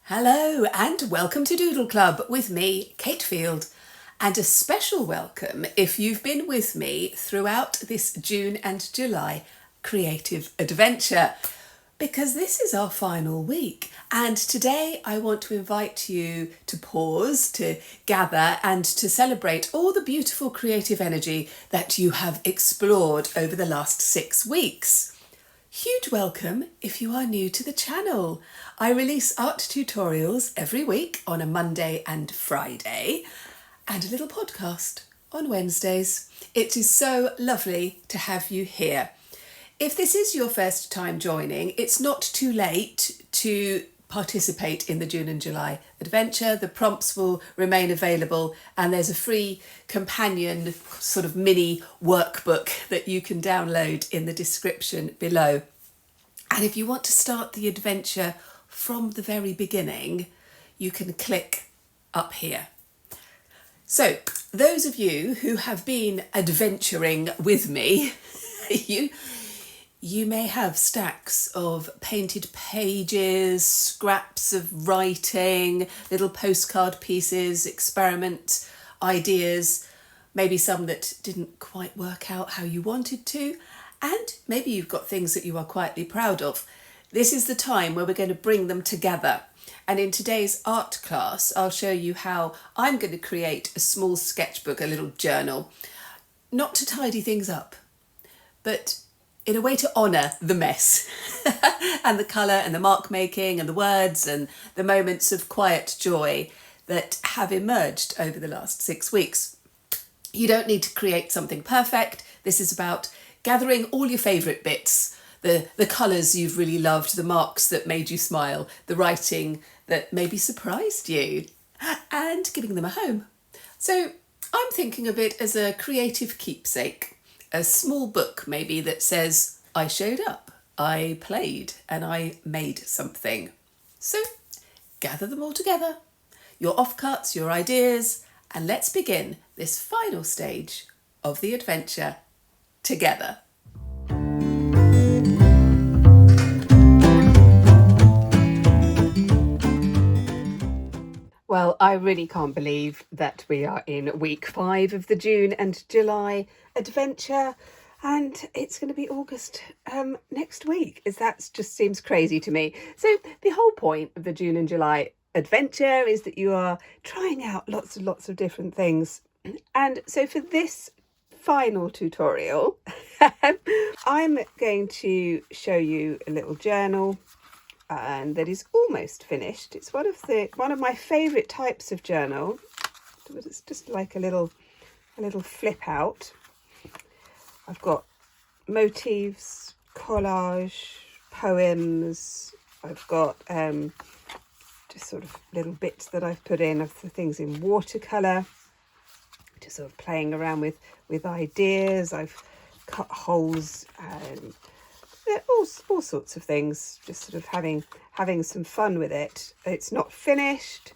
Hello and welcome to Doodle Club with me, Cate Field, and a special welcome if you've been with me throughout this June and July creative adventure, because this is our final week, and today I want to invite you to pause, to gather and to celebrate all the beautiful creative energy that you have explored over the last 6 weeks. Huge welcome if you are new to the channel. I release art tutorials every week on a Monday and Friday, and a little podcast on Wednesdays. It is so lovely to have you here. If this is your first time joining, it's not too late to participate in the June and July adventure. The prompts will remain available, and there's a free companion sort of mini workbook that you can download in the description below. And if you want to start the adventure from the very beginning, you can click up here. So those of you who have been adventuring with me, you may have stacks of painted pages, scraps of writing, little postcard pieces, experiment ideas, maybe some that didn't quite work out how you wanted to, and maybe you've got things that you are quietly proud of. This is the time where we're going to bring them together. And in today's art class, I'll show you how I'm going to create a small sketchbook, a little journal, not to tidy things up, but in a way to honour the mess and the colour and the mark making and the words and the moments of quiet joy that have emerged over the last 6 weeks. You don't need to create something perfect. This is about gathering all your favourite bits, the colours you've really loved, the marks that made you smile, the writing that maybe surprised you, and giving them a home. So I'm thinking of it as a creative keepsake, a small book maybe that says, I showed up, I played, and I made something. So gather them all together, your offcuts, your ideas, and let's begin this final stage of the adventure together. Well, I really can't believe that we are in week 5 of the June and July adventure, and it's going to be August next week. That just seems crazy to me. So the whole point of the June and July adventure is that you are trying out lots and lots of different things. And so for this final tutorial, I'm going to show you a little journal, and that is almost finished. It's one of my favourite types of journal. It's just like a little flip out. I've got motifs, collage, poems. I've got just sort of little bits that I've put in of the things in watercolour, just sort of playing around with ideas. I've cut holes and all sorts of things, just sort of having some fun with it. It's not finished,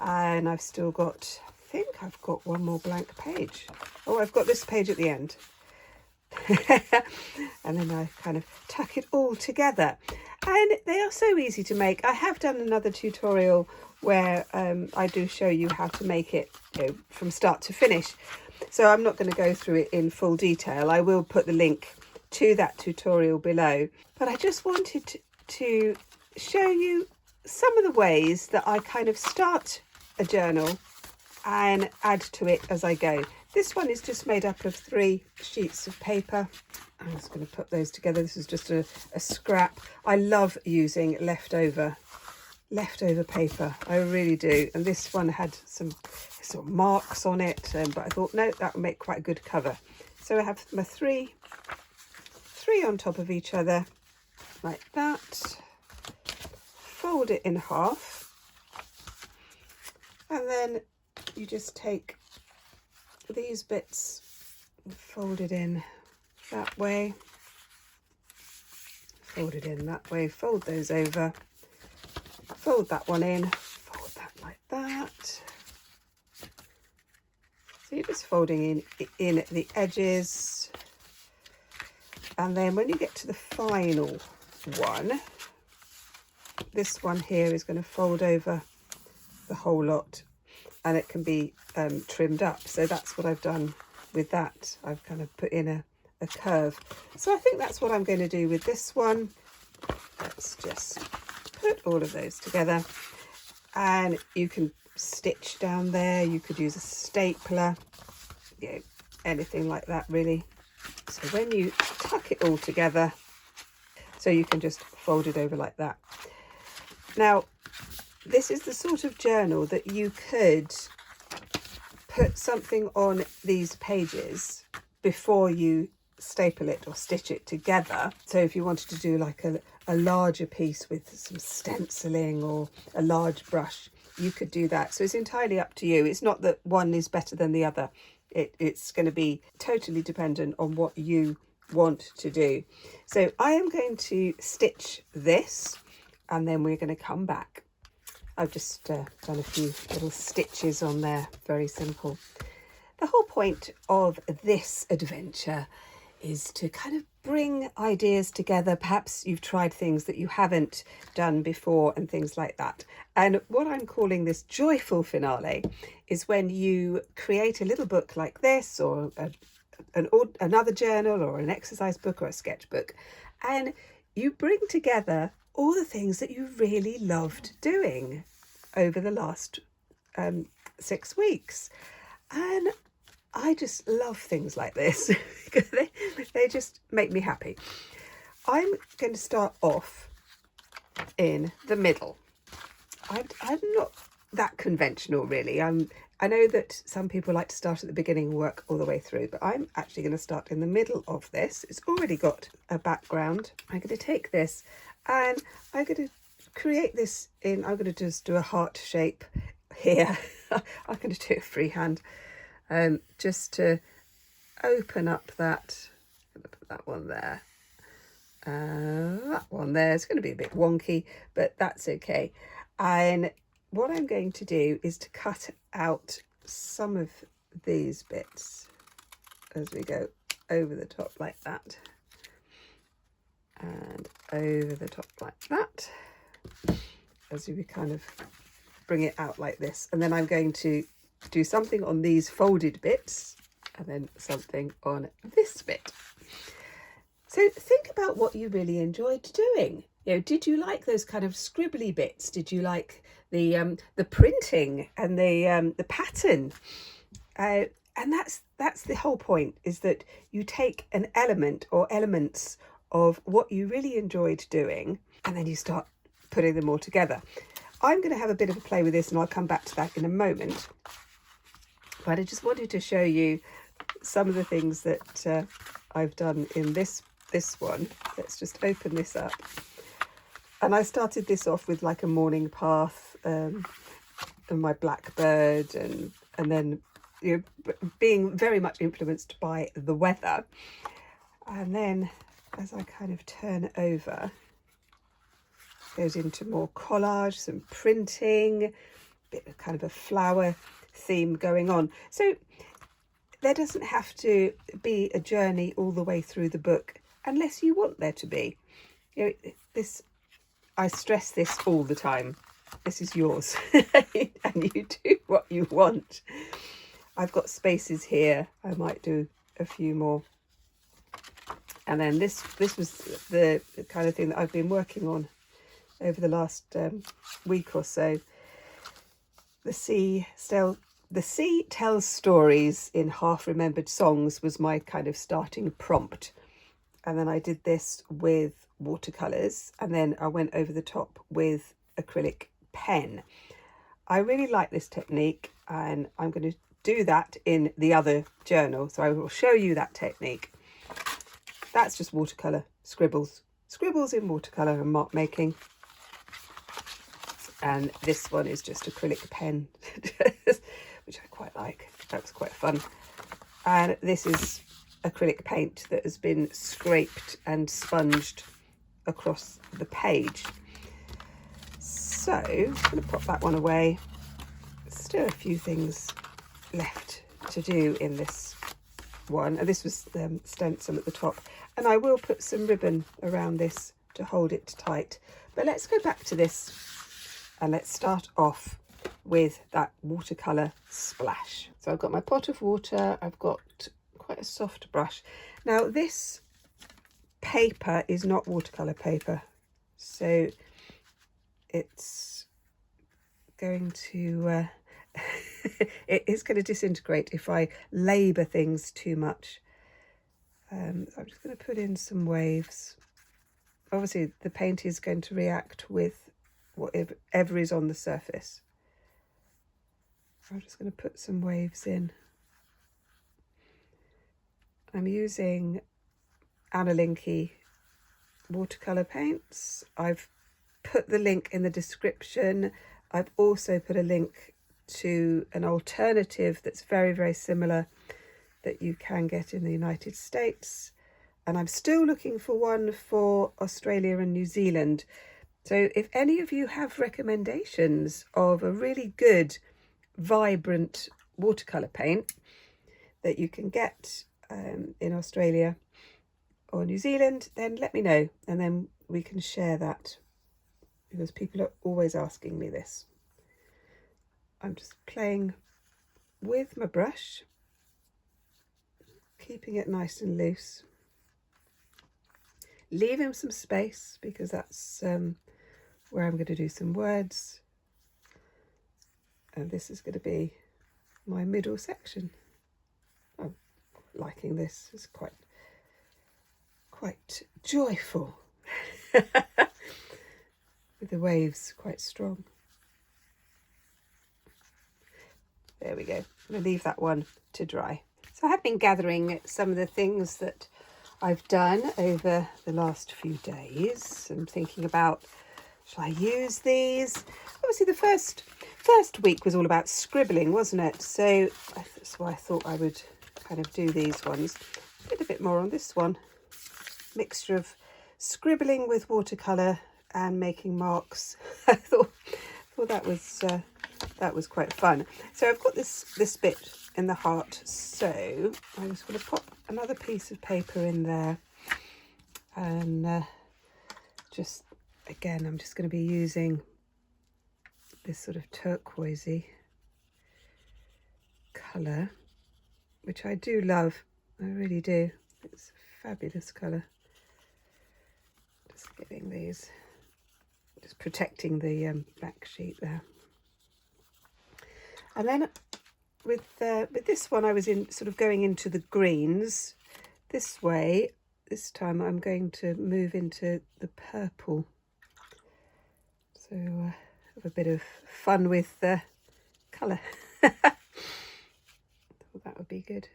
and I've still got, I think I've got one more blank page. Oh, I've got this page at the end. And then I kind of tuck it all together, and they are so easy to make. I have done another tutorial where I do show you how to make it, from start to finish, so I'm not going to go through it in full detail. I will put the link to that tutorial below, but I just wanted to show you some of the ways that I kind of start a journal and add to it as I go. This one is just made up of 3 sheets of paper. I'm just going to put those together. This is just a scrap. I love using leftover paper, I really do, and this one had some sort of marks on it, but I thought, no, that would make quite a good cover. So I have my three on top of each other like that, fold it in half, and then you just take these bits and fold it in that way, fold it in that way, fold those over, fold that one in, fold that like that. So you're just folding in at the edges, and then when you get to the final one, this one here is going to fold over the whole lot, and it can be trimmed up. So that's what I've done with that. I've kind of put in a curve. So I think that's what I'm going to do with this one. Let's just put all of those together, and you can stitch down there. You could use a stapler, you know, anything like that really. So when you tuck it all together, so you can just fold it over like that. Now, this is the sort of journal that you could put something on these pages before you staple it or stitch it together. So if you wanted to do like a larger piece with some stenciling or a large brush, you could do that. So it's entirely up to you. It's not that one is better than the other. It's going to be totally dependent on what you want to do. So I am going to stitch this, and then we're going to come back. I've just done a few little stitches on there, very simple. The whole point of this adventure is to kind of bring ideas together. Perhaps you've tried things that you haven't done before and things like that. And what I'm calling this joyful finale is when you create a little book like this, or another journal, or an exercise book, or a sketchbook, and you bring together all the things that you really loved doing over the last 6 weeks. And I just love things like this because they just make me happy. I'm going to start off in the middle. I'm not that conventional really. I know that some people like to start at the beginning and work all the way through, but I'm actually going to start in the middle of this. It's already got a background. I'm going to take this and I'm going to create this in, I'm going to just do a heart shape here. I'm going to do it freehand. Just to open up that, I'm going to put that one there, that one there. It's going to be a bit wonky, but that's okay. And what I'm going to do is to cut out some of these bits as we go over the top like that, and over the top like that, as we kind of bring it out like this. And then I'm going to do something on these folded bits, and then something on this bit. So think about what you really enjoyed doing. You know, did you like those kind of scribbly bits? Did you like the printing and the pattern? And that's the whole point, is that you take an element or elements of what you really enjoyed doing, and then you start putting them all together. I'm going to have a bit of a play with this, and I'll come back to that in a moment. But I just wanted to show you some of the things that I've done in this one. Let's just open this up. And I started this off with like a morning path and my blackbird, and then, you know, being very much influenced by the weather. And then as I kind of turn over, goes into more collage, some printing, bit of kind of a flower theme going on. So there doesn't have to be a journey all the way through the book unless you want there to be. You know, this, I stress this all the time. This is yours and you do what you want. I've got spaces here. I might do a few more. And then this was the kind of thing that I've been working on over the last week or so. The sea tells stories in half-remembered songs was my kind of starting prompt. And then I did this with watercolors, and then I went over the top with acrylic pen. I really like this technique, and I'm going to do that in the other journal. So I will show you that technique. That's just watercolor scribbles in watercolor and mark making. And this one is just acrylic pen, which I quite like. That was quite fun. And this is acrylic paint that has been scraped and sponged across the page. So I'm going to pop that one away. Still a few things left to do in this one. And this was the stencil at the top. And I will put some ribbon around this to hold it tight. But let's go back to this and let's start off with that watercolour splash. So I've got my pot of water, I've got quite a soft brush. Now this paper is not watercolour paper, so it's going to it is going to disintegrate if I labour things too much. I'm just going to put in some waves. Obviously the paint is going to react with whatever is on the surface. I'm just going to put some waves in. I'm using Anna Linky watercolour paints. I've put the link in the description. I've also put a link to an alternative that's very, very similar that you can get in the United States. And I'm still looking for one for Australia and New Zealand. So if any of you have recommendations of a really good, vibrant watercolour paint that you can get in Australia or New Zealand, then let me know, and then we can share that, because people are always asking me this. I'm just playing with my brush, keeping it nice and loose, leaving some space because that's where I'm going to do some words, and this is going to be my middle section. I'm liking this, it's quite joyful with the waves quite strong. There we go. I'm going to leave that one to dry. So I have been gathering some of the things that I've done over the last few days and thinking about, shall I use these? Obviously the first week was all about scribbling, wasn't it? So that's why I thought I would kind of do these ones. Did a bit more on this one. Mixture of scribbling with watercolour and making marks. I thought that was quite fun. So I've got this bit in the heart, so I'm just going to pop another piece of paper in there, and just again I'm just going to be using this sort of turquoisey colour, which I do love. I really do. It's a fabulous colour. Just getting these, just protecting the back sheet there. And then with this one, I was sort of going into the greens this way. This time I'm going to move into the purple. So have a bit of fun with the colour. Thought that would be good.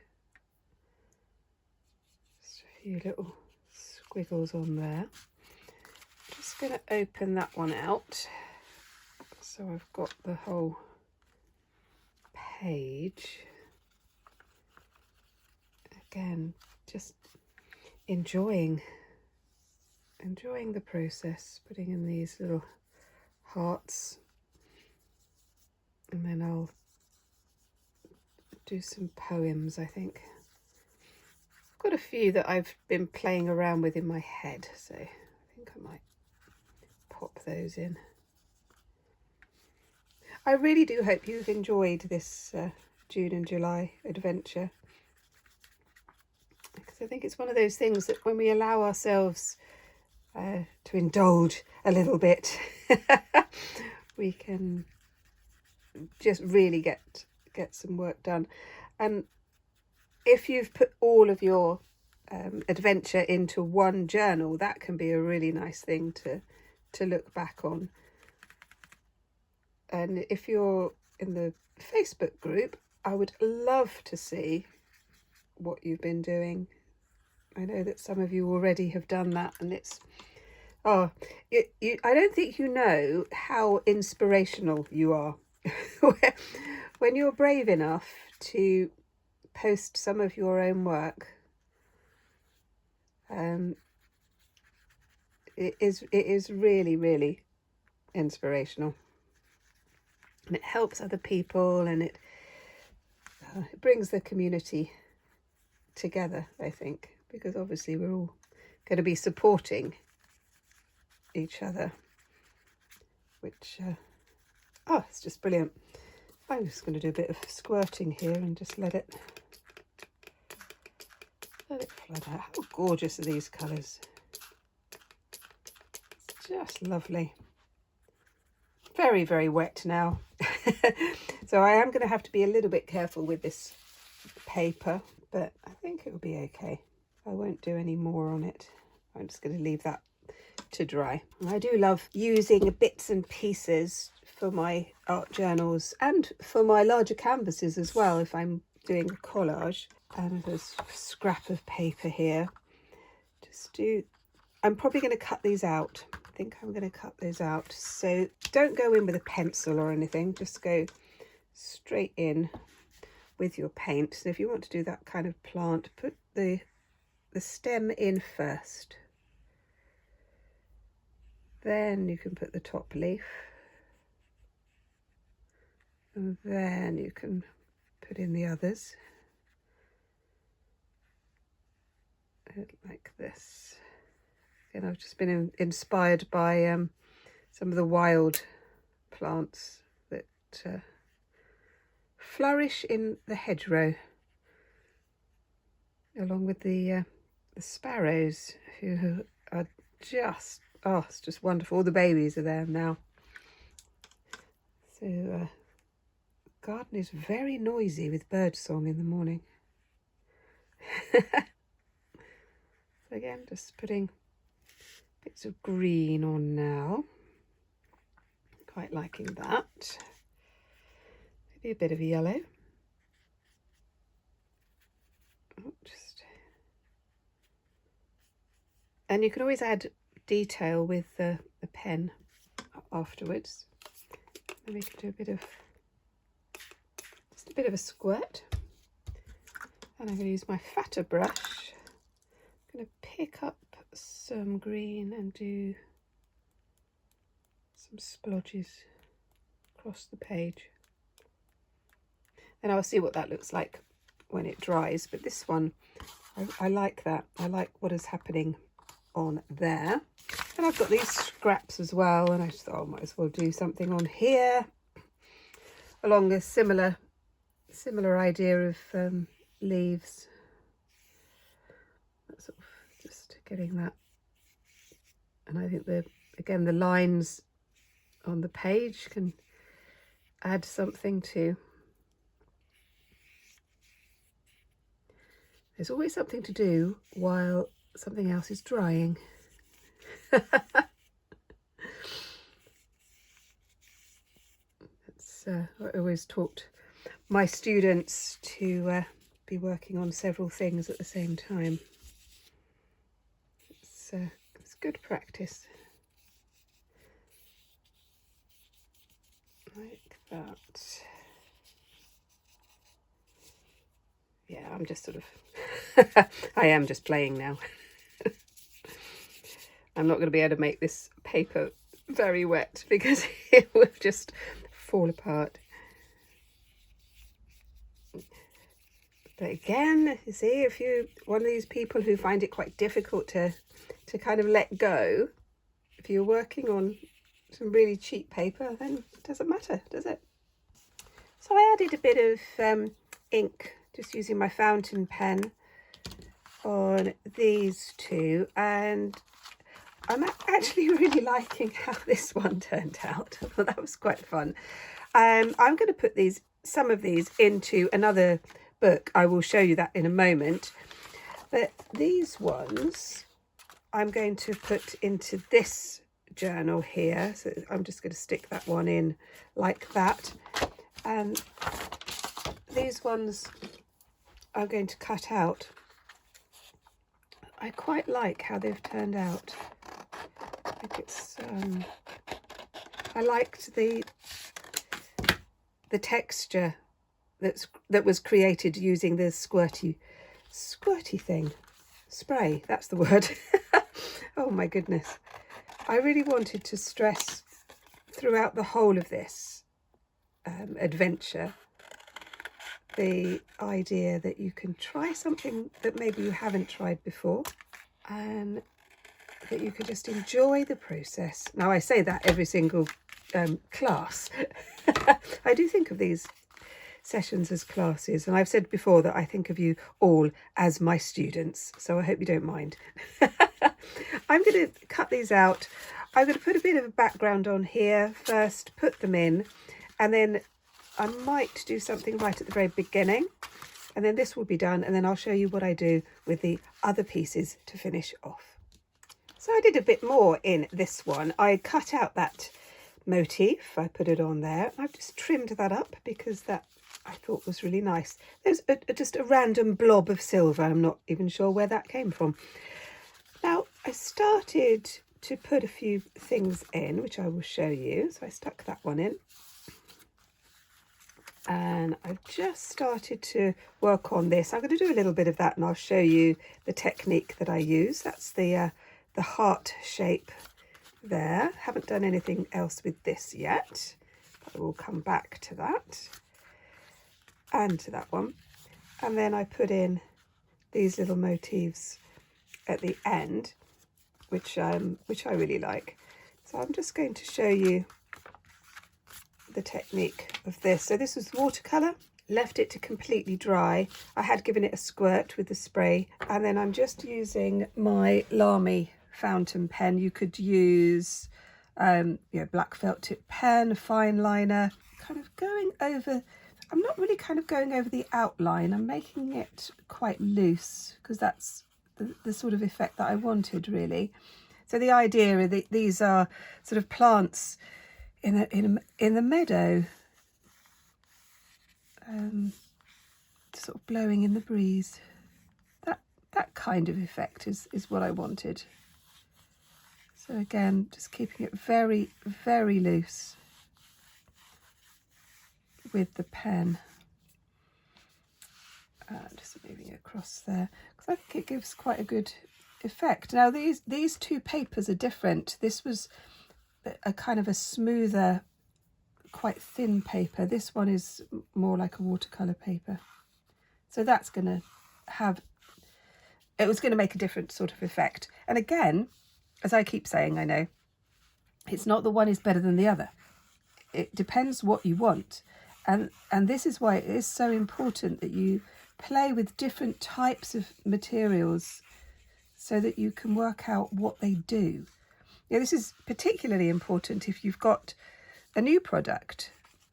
Just a few little squiggles on there. Just going to open that one out. So I've got the whole page. Again, just enjoying the process, putting in these little hearts, and then I'll do some poems. I think I've got a few that I've been playing around with in my head, so I think I might pop those in. I really do hope you've enjoyed this June and July adventure, because I think it's one of those things that when we allow ourselves to indulge a little bit, we can just really get some work done. And if you've put all of your adventure into one journal, that can be a really nice thing to look back on. And if you're in the Facebook group, I would love to see what you've been doing. I know that some of you already have done that, and it's I don't think you know how inspirational you are when you're brave enough to post some of your own work. It is really, really inspirational, and it helps other people, and it brings the community together, I think, because obviously we're all going to be supporting each other, which, oh, it's just brilliant. I'm just going to do a bit of squirting here and just let it flood out. How gorgeous are these colours? It's just lovely. Very, very wet now. So I am going to have to be a little bit careful with this paper, but I think it will be okay. I won't do any more on it. I'm just going to leave that to dry. I do love using bits and pieces for my art journals and for my larger canvases as well if I'm doing a collage. And there's a scrap of paper here. I'm probably going to cut these out. I think I'm going to cut those out. So don't go in with a pencil or anything, just go straight in with your paint. So if you want to do that kind of plant, put the stem in first. Then you can put the top leaf. And then you can put in the others. Like this. And I've just been inspired by some of the wild plants that flourish in the hedgerow, along with the sparrows, who are just, oh, it's just wonderful. All the babies are there now. So garden is very noisy with birdsong in the morning. So again, just putting bits of green on now. Quite liking that. Maybe a bit of yellow. Oh, and you can always add detail with the pen afterwards. Then we can do just a bit of a squirt. And I'm going to use my fatter brush. I'm going to pick up some green and do some splodges across the page. And I'll see what that looks like when it dries. But this one, I like that. I like what is happening on there. And I've got these scraps as well. And I just thought, I might as well do something on here along a similar idea of leaves. That's sort of just getting that. And I think again the lines on the page can add something too. There's always something to do while something else is drying. That's I always taught my students to be working on several things at the same time. It's good practice. Like that. Yeah, I'm just sort of I am just playing now. I'm not going to be able to make this paper very wet because it will just fall apart. But again, you see, if you're one of these people who find it quite difficult to kind of let go, if you're working on some really cheap paper, then it doesn't matter, does it? So I added a bit of ink, just using my fountain pen on these two, and I'm actually really liking how this one turned out. Well, that was quite fun. I'm going to put some of these into another book. I will show you that in a moment. But these ones I'm going to put into this journal here. So I'm just going to stick that one in like that. And these ones I'm going to cut out. I quite like how they've turned out. I think it's I liked the texture that was created using the squirty thing. Spray, that's the word. Oh my goodness. I really wanted to stress throughout the whole of this adventure the idea that you can try something that maybe you haven't tried before and that you could just enjoy the process. Now, I say that every single class. I do think of these sessions as classes, and I've said before that I think of you all as my students, so I hope you don't mind. I'm going to cut these out. I'm going to put a bit of a background on here first, put them in, and then I might do something right at the very beginning, and then this will be done, and then I'll show you what I do with the other pieces to finish off. So I did a bit more in this one. I cut out that motif, I put it on there. I've just trimmed that up because that I thought was really nice. There's just a random blob of silver. I'm not even sure where that came from. Now I started to put a few things in, which I will show you. So I stuck that one in. And I've just started to work on this. I'm going to do a little bit of that and I'll show you the technique that I use. That's the heart shape there. Haven't done anything else with this yet, but I will come back to that and to that one. And then I put in these little motifs at the end, which I really like. So I'm just going to show you the technique of this. So this was watercolor, left it to completely dry. I had given it a squirt with the spray, and then I'm just using my Lamy fountain pen. You could use black felt tip pen, fine liner, kind of going over. I'm not really kind of going over the outline. I'm making it quite loose because that's the sort of effect that I wanted, really. So the idea is that these are sort of plants in the meadow, sort of blowing in the breeze. That kind of effect is what I wanted. So again, just keeping it very, very loose with the pen. Just moving it across there because I think it gives quite a good effect. Now these two papers are different. This was a kind of a smoother, quite thin paper. This one is more like a watercolor paper. So that's going to have, it was going to make a different sort of effect. And again, as I keep saying, I know, it's not that one is better than the other. It depends what you want. And this is why it is so important that you play with different types of materials so that you can work out what they do. Yeah, this is particularly important if you've got a new product.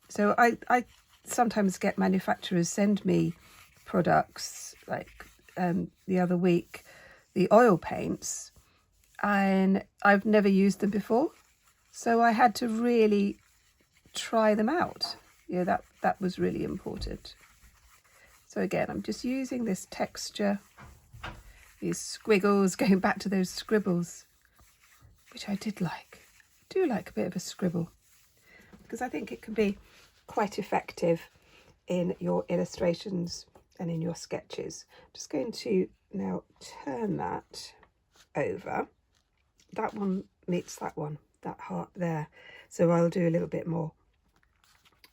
So I sometimes get manufacturers send me products, like the other week, the oil paints, and I've never used them before. So I had to really try them out. Yeah, that was really important. So again, I'm just using this texture, these squiggles, going back to those scribbles, which I did like. I do like a bit of a scribble because I think it can be quite effective in your illustrations and in your sketches. I'm just going to now turn that over. That one meets that one, that heart there. So I'll do a little bit more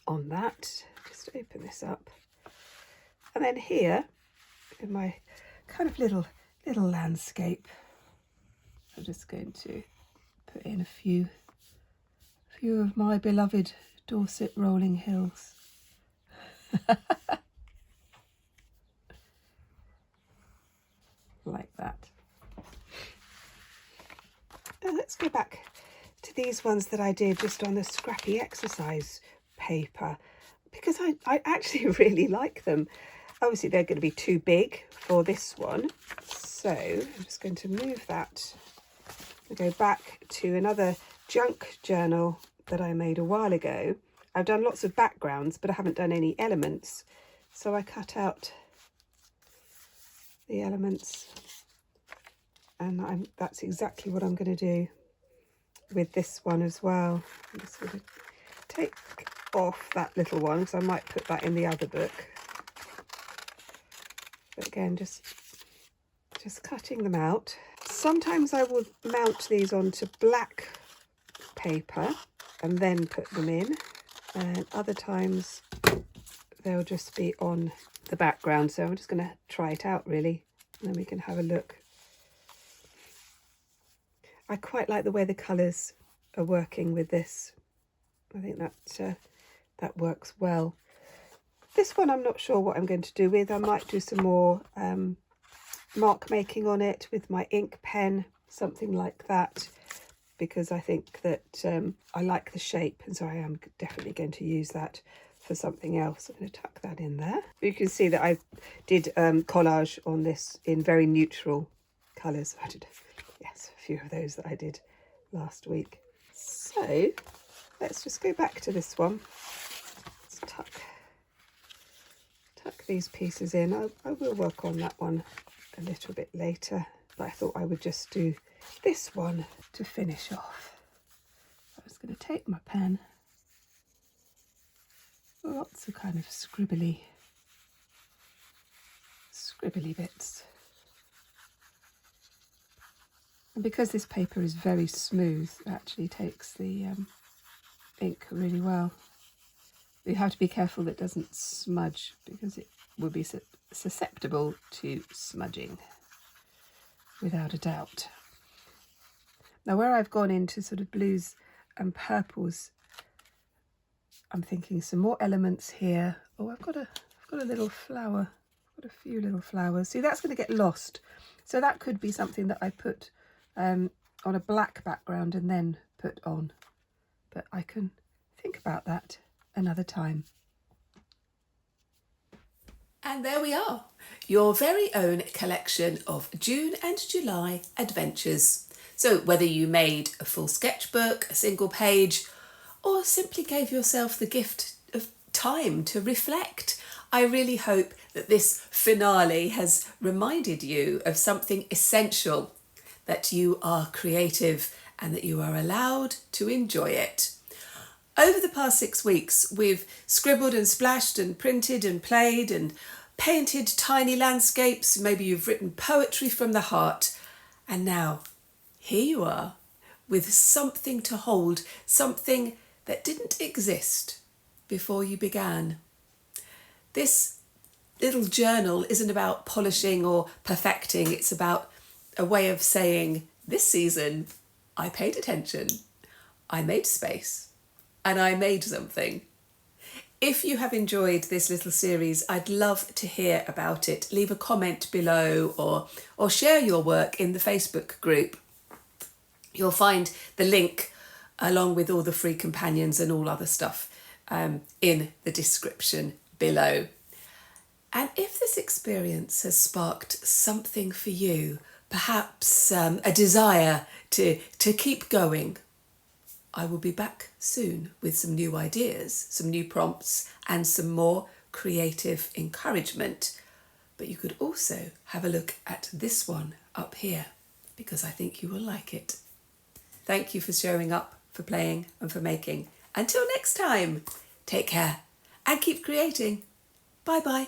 on that. Just open this up. And then here, in my kind of little landscape, I'm just going to put in a few of my beloved Dorset rolling hills. Like that. Now let's go back to these ones that I did just on the scrappy exercise paper, because I actually really like them. Obviously they're going to be too big for this one, so I'm just going to move that and go back to another junk journal that I made a while ago. I've done lots of backgrounds, but I haven't done any elements, so I cut out the elements, and that's exactly what I'm going to do with this one as well. I'm just going to take off that little one because I might put that in the other book. But again, just cutting them out. Sometimes I will mount these onto black paper and then put them in, and other times they'll just be on the background. So I'm just going to try it out really, and then we can have a look. I quite like the way the colours are working with this. I think that works well. This one I'm not sure what I'm going to do with. I might do some more mark making on it with my ink pen, something like that, because I think that I like the shape, and so I am definitely going to use that for something else. I'm going to tuck that in there. You can see that I did collage on this in very neutral colours. I did, yes, a few of those that I did last week. So let's just go back to this one. Let's tuck these pieces in. I will work on that one a little bit later, but I thought I would just do this one to finish off. I'm just going to take my pen. Lots of kind of scribbly bits. And because this paper is very smooth, it actually takes the ink really well. You have to be careful that it doesn't smudge, because it will be susceptible to smudging, without a doubt. Now, where I've gone into sort of blues and purples, I'm thinking some more elements here. Oh, I've got a little flower. I've got a few little flowers. See, that's going to get lost. So that could be something that I put on a black background and then put on. But I can think about that another time. And there we are, your very own collection of June and July adventures. So whether you made a full sketchbook, a single page, or simply gave yourself the gift of time to reflect, I really hope that this finale has reminded you of something essential, that you are creative and that you are allowed to enjoy it. Over the past 6 weeks, we've scribbled and splashed and printed and played and painted tiny landscapes. Maybe you've written poetry from the heart. And now, here you are with something to hold, something that didn't exist before you began. This little journal isn't about polishing or perfecting. It's about a way of saying, this season, I paid attention, I made space, and I made something. If you have enjoyed this little series, I'd love to hear about it. Leave a comment below or share your work in the Facebook group. You'll find the link along with all the free companions and all other stuff in the description below. And if this experience has sparked something for you, perhaps a desire to keep going, I will be back soon with some new ideas, some new prompts, and some more creative encouragement. But you could also have a look at this one up here, because I think you will like it. Thank you for showing up, for playing, and for making. Until next time, take care and keep creating. Bye bye.